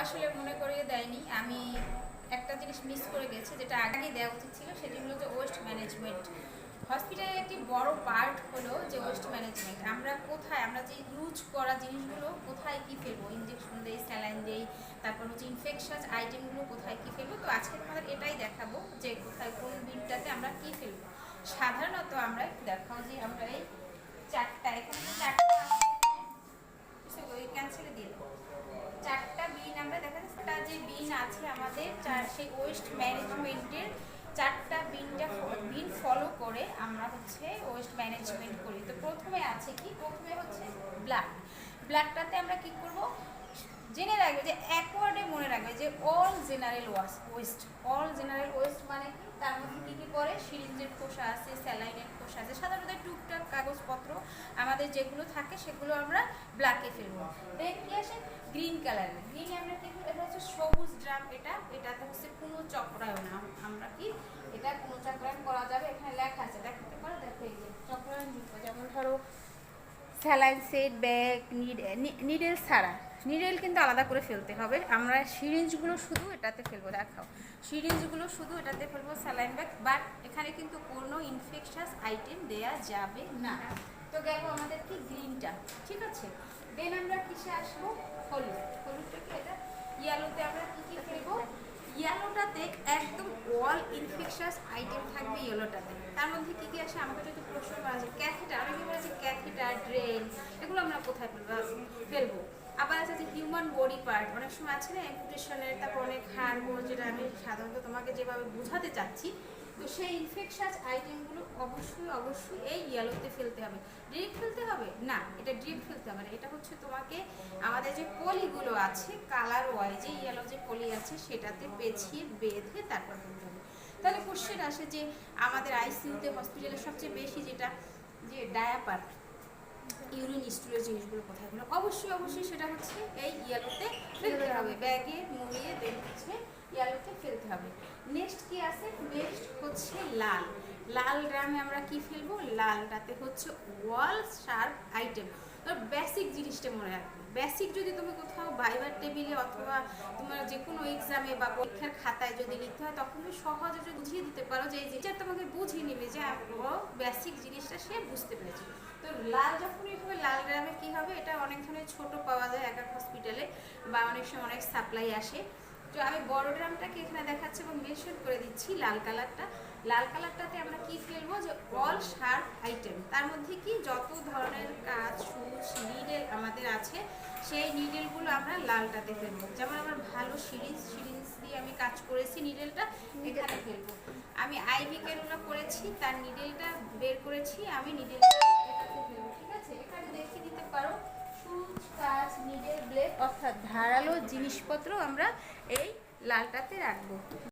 আসলে মনে করিয়ে দেয়নি। আমি একটা জিনিস মিস করে গেছি, যেটা আগে দেওয়া উচিত ছিল, সেটি হলো যে ওয়েস্ট ম্যানেজমেন্ট। হসপিটালের একটি বড় পার্ট হলো যে ওয়েস্ট ম্যানেজমেন্ট। আমরা যে ইউজ করা জিনিসগুলো কোথায় কী ফেলবো, ইঞ্জেকশন দেই, স্যালাইন দেই, তারপর হচ্ছে ইনফেকশাস আইটেমগুলো কোথায় কী ফেলবো। তো আজকে তোমাদের এটাই দেখাবো যে কোথায় কোন বিনটাতে আমরা কী ফেলবো। সাধারণত আমরা দেখাও যে আমরা এই চারটা, এখানে চারটা ক্যান্সেলে দিয়ে দেবো। চারটা বিন আমরা দেখা যাচ্ছে, যে বিন আছে আমাদের সেই ওয়েস্ট ম্যানেজমেন্টের চারটা বিন ফলো করে আমরা হচ্ছে ওয়েস্ট ম্যানেজমেন্ট করি। তো প্রথমে আছে কি, প্রথমে হচ্ছে ব্লাডটাতে আমরা কি করব, জেনে রাখবে যে এক ওয়ার্ডে মনে রাখবে যে all general West. All general West মানে কি, তার মধ্যে কী কী পড়ে, সিরিঞ্জের খোসা আছে, স্যালাইনের খোসা আছে, সাধারণত টুকটাক কাগজপত্র আমাদের যেগুলো থাকে সেগুলো আমরা ব্ল্যাকে ফেলবো। দেন কি আসে গ্রিন কালারের, গ্রিন আমরা কি, এটা হচ্ছে সবুজ ড্রাম। এটাতে হচ্ছে কোনো চক্রায়ন, আমরা কি এটা কোনো চক্রায়ন করা যাবে, এখানে লেখা আছে, দেখতে পারো, দেখো এই যে চক্রায়ন, যেমন ধরো স্যালাইন সেট, ব্যাগ, নিডেল ছাড়া, নিডেল কিন্তু আলাদা করে ফেলতে হবে। আমরা সিরিঞ্জগুলো শুধু এটাতে ফেলবো, দেখাও, সিরিঞ্জগুলো শুধু এটাতে ফেলবো, স্যালাইন ব্যাগ, বাট এখানে কিন্তু কোনো ইনফেকশাস আইটেম দেয়া যাবে না। তো গেল আমাদের কি গ্রিনটা, ঠিক আছে। দেন আমরা কিসে আসবো, হলুদ। হলুদটাকে এটা ইয়েলোতে আমরা কী কী ফেলবো, ইয়েলোটাতে একদম অল ইনফেকশাস আইটেম থাকবে ইয়েলোটাতে। তার মধ্যে কী কী আসে, আমাকে যদি প্রশ্ন করা যায়, ক্যাথেটার, অনেকে বলে যে ক্যাথেটার, ড্রেন, এগুলো আমরা কোথায় ফেলবো। আবার আছে যে হিউম্যান বডি পার্ট, অনেক সময় আছে না অ্যাম্পুটেশনের, তারপর অনেক হাড়, যেটা আমি সাধারণত তোমাকে যেভাবে বোঝাতে চাচ্ছি। তো সেই ইনফেকশাস আইটেমগুলো অবশ্যই এই ইয়েলোতে ফেলতে হবে। ডিরেক্ট ফেলতে হবে না, এটা ডিরেক্ট ফেলতে হবে না, এটা হচ্ছে তোমাকে আমাদের যে পলিগুলো আছে কালার ওয়াইজ, যে ইয়েলো যে পলি আছে সেটাতে পেঁচিয়ে বেঁধে তারপর ফেলতে হবে। তাহলে কোশ্চেন আসে যে আমাদের আইসিইউতে, হসপিটালে সবচেয়ে বেশি যেটা, যে ডায়াপার, ইউরিন স্টুলের জিনিসগুলো কোথায় ফেলবো, অবশ্যই সেটা হচ্ছে এই ইয়েলোতে ফেলতে হবে, ব্যাগে মুড়িয়ে দেন হচ্ছে ইয়েলোতে ফেলতে হবে। নেক্সট কি আছে, নেক্সট হচ্ছে লাল ড্রামে আমরা কি ফেলবো, লালটাতে হচ্ছে ওয়াল শার্প আইটেম। তো বেসিক জিনিসটা মনে রাখবে, বেসিক যদি তুমি কোথাও ভাইবার টেবিলে অথবা তোমার যে কোনো এক্সামে বা পরীক্ষার খাতায় যদি লিখতে হয়, তখন তুমি সহজে যদি বুঝিয়ে দিতে পারো যে এই জিনিসটা তোমাকে বুঝিয়ে নেবে যে বেসিক জিনিসটা সে বুঝতে পেরেছে। তো লাল যখনই হবে, লাল ড্রামে কি হবে, এটা অনেক ধরনের ছোট পাওয়া যায় এক এক হসপিটালে, বা অনেক সময় অনেক সাপ্লাই আসে। তো আমি বড় ড্রামটাকে এখানে দেখাচ্ছি এবং মেনশন করে দিচ্ছি লাল কালারটাতে আমরা কি ফেলবো, যে অল শার্প আইটেম। তার মধ্যে কি যত ধরনের কাজ, সুচ, নিডেল আমাদের আছে, সেই নিডেলগুলো আমরা লালটাতে ফেলবো। যেমন আমার ভালো সিরিঞ্জ দিয়ে আমি কাজ করেছি, নিডেলটা এখানে ফেলবো। আমি আইভি ক্যানুলা করেছি, তার নিডেলটা বের করেছি, আমি নিডেলটা এটাতে ফেলবো, ঠিক আছে। এখানে দেখিয়ে দিতে পারো সুচ, কাজ, নিডেল, ব্লেড, অর্থাৎ ধারালো জিনিসপত্র আমরা এই লালটাতে রাখবো।